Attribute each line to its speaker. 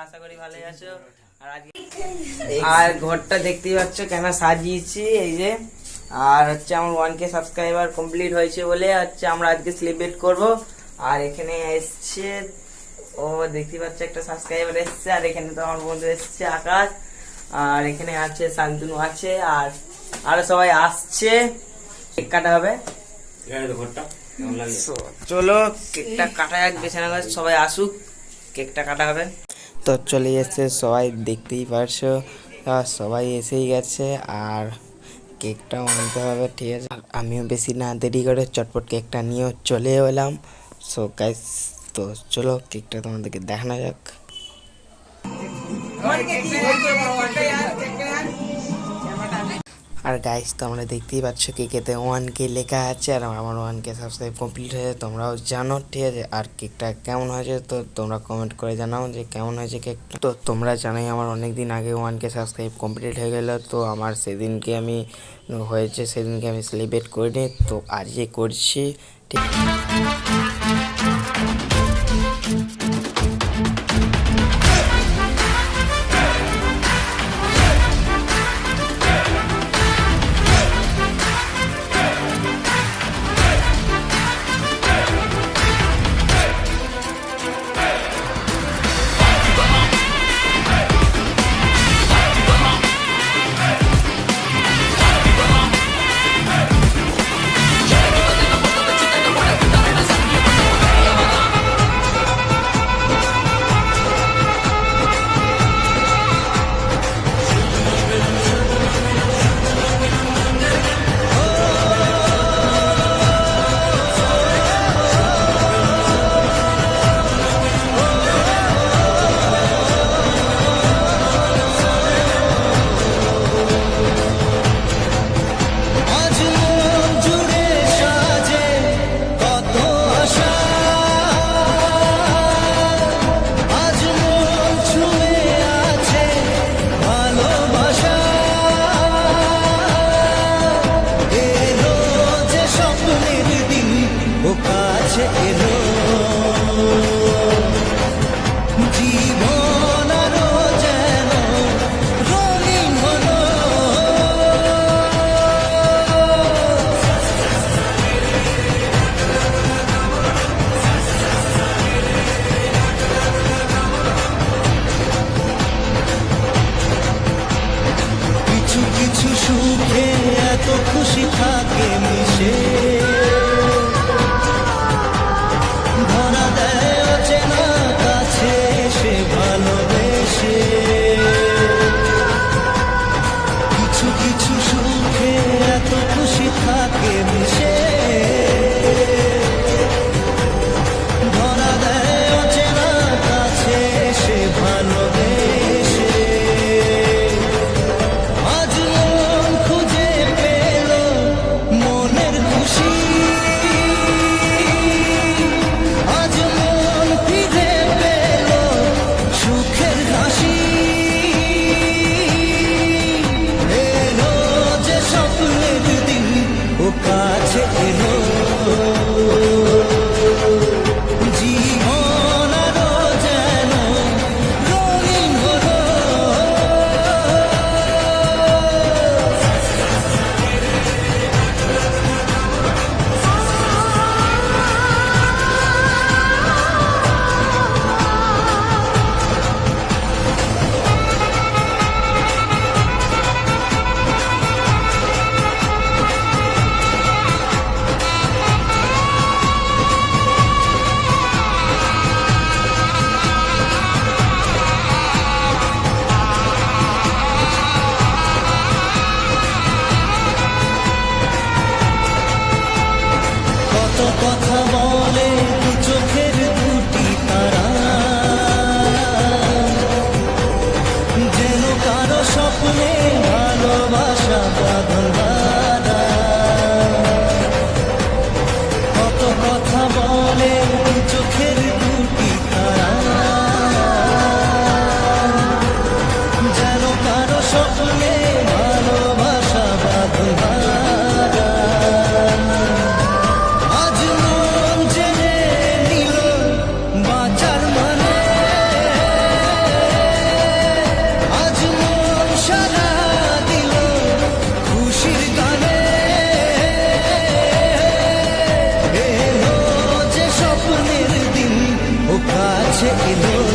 Speaker 1: আশা করি ভালোই আছো। আর ঘরটা দেখতেই পাচ্ছ কেন সাজিয়েছি, এই যে। আর হচ্ছে আমার 1K সাবস্ক্রাইবার কমপ্লিট হয়েছে বলে হচ্ছে আমরা আজকে সেলিব্রেট করব। আর এখানে এসছে ও দেখতে পাচ্ছ একটা সাবস্ক্রাইবার এসছে, আর এখানে তো আমার বন্ধু এসছে আকাশ, আর এখানে আছে শান্তনু আছে, আর আরো সবাই আসছে। কেক কাটা হবে, চলো কেকটা কাটা যাক, বেছানা করে সবাই আসুক, কেকটা কাটা হবে। তো চলে এসছে সবাই, দেখতেই পারছো সবাই এসেই গেছে, আর কেকটাও আনতে হবে, ঠিক আছে। আমিও বেশি না দেরি করে চটপট কেকটা নিয়েও চলে এলাম। সো গাইস, তো চলো কেকটা তোমাদেরকে দেখানো যাক। আর গাইস, তোমরা দেখতেই পাচ্ছ কেকেতে 1K লেখা আছে, আর আমার 1K সাবস্ক্রাইব কমপ্লিট হয়েছে, তোমরাও জানো, ঠিক আছে। আর কেকটা কেমন হয়েছে তো তোমরা কমেন্ট করে জানাও যে কেমন হয়েছে কেকটা। তো তোমরা জানাই আমার অনেক দিন আগে 1K সাবস্ক্রাইব কমপ্লিট হয়ে গেল, তো আমার সেদিনকে আমি সেলিব্রেট করিনি, তো আজকে করছি, ঠিক।
Speaker 2: সুখে এত খুশি থাকে মিশে, ধরা দেয় অচেনা কাছে সে কাছে এলো